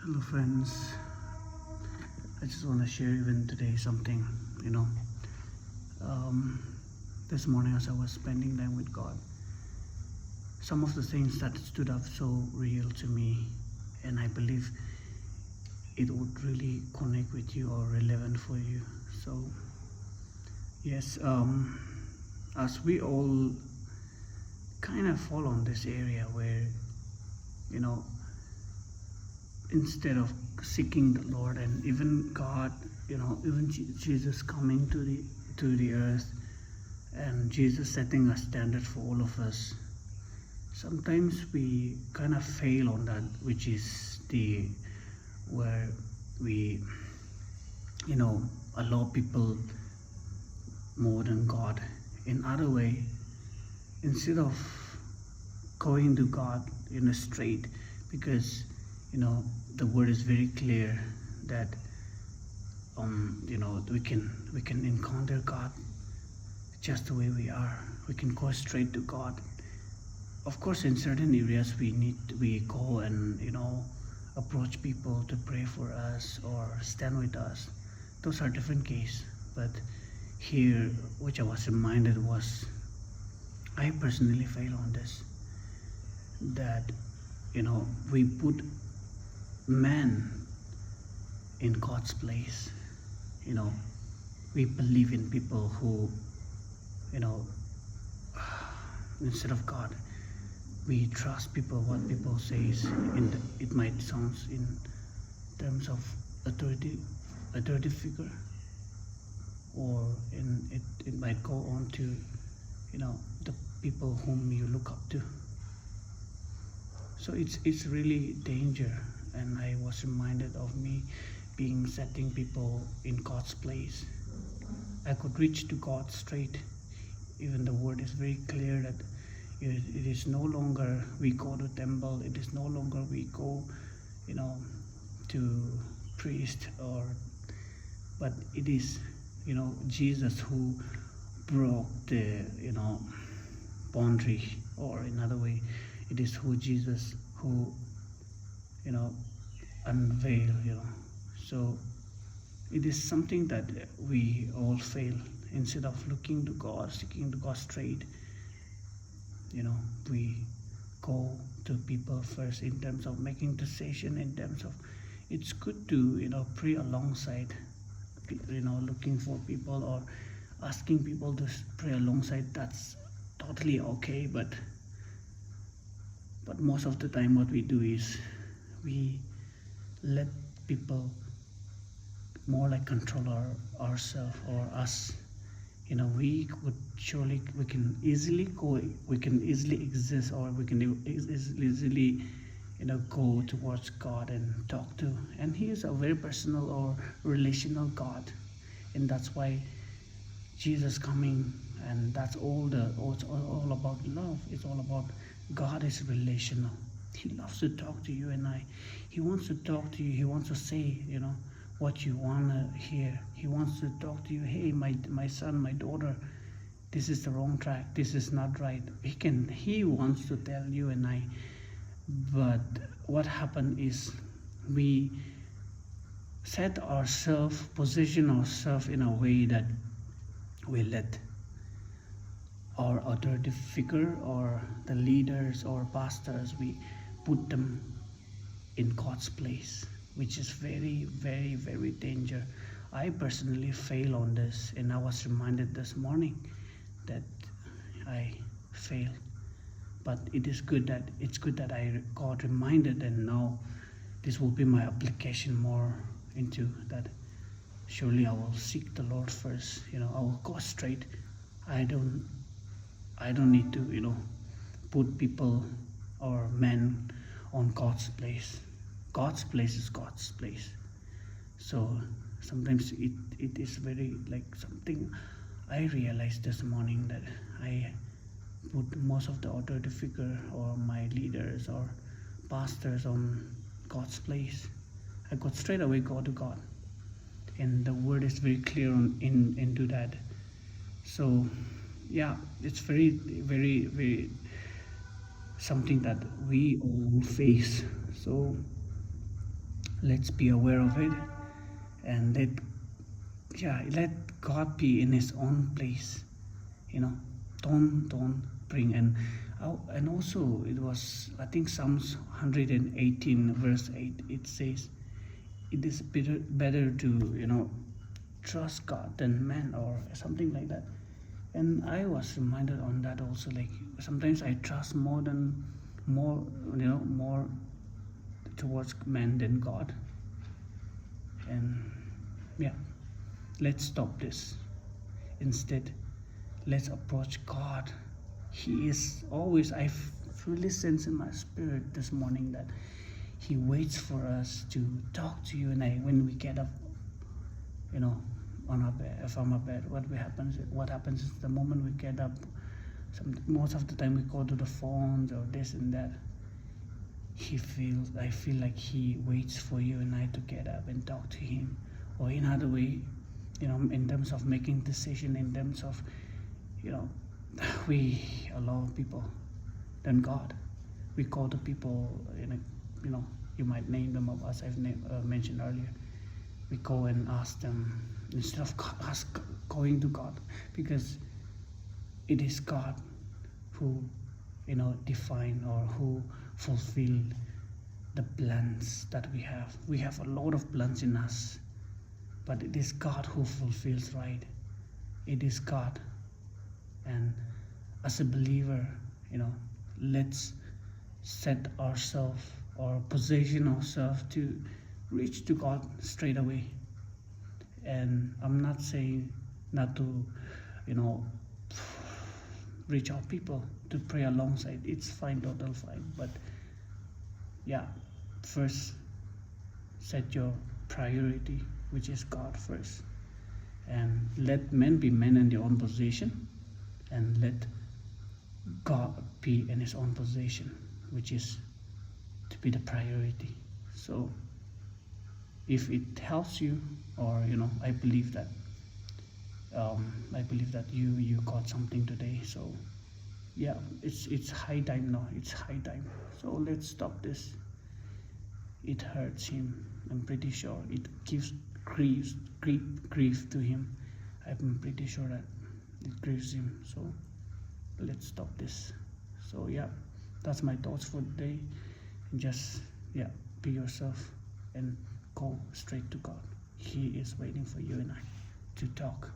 Hello, friends. I just want to share even today something, you know. Um, this morning, as I was spending time with God, some of the things that stood up so real to me, and I believe it would really connect with you or relevant for you. So, yes, as we all kind of fall on this area where, you know, instead of seeking the Lord and even God, even Jesus coming to the earth and Jesus setting a standard for all of us. Sometimes we kind of fail on that, which is the where we allow people more than God. In other way, instead of going to God in a straight, because the word is very clear that we can encounter God just the way we are. We can go straight to God. Of course, in certain areas we go and approach people to pray for us or stand with us. Those are different case. But here, which I was reminded was, I personally fail on this. That we put man in God's place. You know, we believe in people who, you know, instead of God, we trust people. What people says, it might sound in terms of authority figure, or it might go on to the people whom you look up to. So it's really danger, and I was reminded of me being setting people in God's place. I could reach to God straight. Even the word is very clear that it is no longer we go to temple. It is no longer we go, to priest, but it is Jesus who broke the boundary, or another way, it is who Jesus who unveil. So it is something that we all fail. Instead of looking to God, seeking to God straight, we go to people first in terms of making decision, in terms of it's good to pray alongside, looking for people or asking people to pray alongside. That's totally okay, but most of the time what we do is we let people more like control ourselves or us. We can easily go, we can easily exist, or we can easily go towards God and talk to, and he is a very personal or relational God. And that's why Jesus coming, and that's it's all about love. It's all about God is relational. He loves to talk to you and I. He wants to talk to you. He wants to say, what you want to hear. He wants to talk to you. Hey, my son, my daughter, this is the wrong track. This is not right. He wants to tell you and I. But what happened is we position ourselves in a way that we let our authority figure or the leaders or pastors, we put them in God's place, which is very, very, very danger. I personally fail on this, and I was reminded this morning that I fail. But it's good that I got reminded, and now this will be my application more into that. Surely I will seek the Lord first. I will go straight. I don't need to put people or men on God's place. God's place is God's place. So sometimes it is very like something I realized this morning, that I put most of the authority figure or my leaders or pastors on God's place. I got straight away go to God, and the word is very clear into that. So yeah, it's very, very, very something that we all face. So Let's be aware of it, and let God be in His own place. Don't bring. And also it was, I think, Psalms 118 verse 8. It says, it is better to trust God than man, or something like that. And I was reminded on that also, like sometimes I trust more towards man than God. And yeah, let's stop this. Instead, let's approach God. He is always, I really sense in my spirit this morning that He waits for us to talk to you and I when we get up, on our bed, from our bed. What happens is the moment we get up, most of the time we go to the phones or this and that. I feel like He waits for you and I to get up and talk to Him. Or in other way, in terms of making decision, in terms of, we allow people than God. We call the people, you might name them up as I've mentioned earlier. We go and ask them instead of going to God, because it is God who define or who fulfill the plans that we have. We have a lot of plans in us, but it is God who fulfills, right? It is God. And as a believer, let's set ourselves or position ourselves to reach to God straight away. And I'm not saying not to reach out people to pray alongside. It's fine, total fine. But yeah, first set your priority, which is God first, and let men be men in their own position, and let God be in His own position, which is to be the priority. So if it helps you, or I believe that you got something today. So yeah, it's high time now. It's high time. So let's stop this. It hurts Him. I'm pretty sure it gives grief to Him. I'm pretty sure that it grieves Him. So let's stop this. So yeah, that's my thoughts for today. Just be yourself and go straight to God. He is waiting for you and I to talk.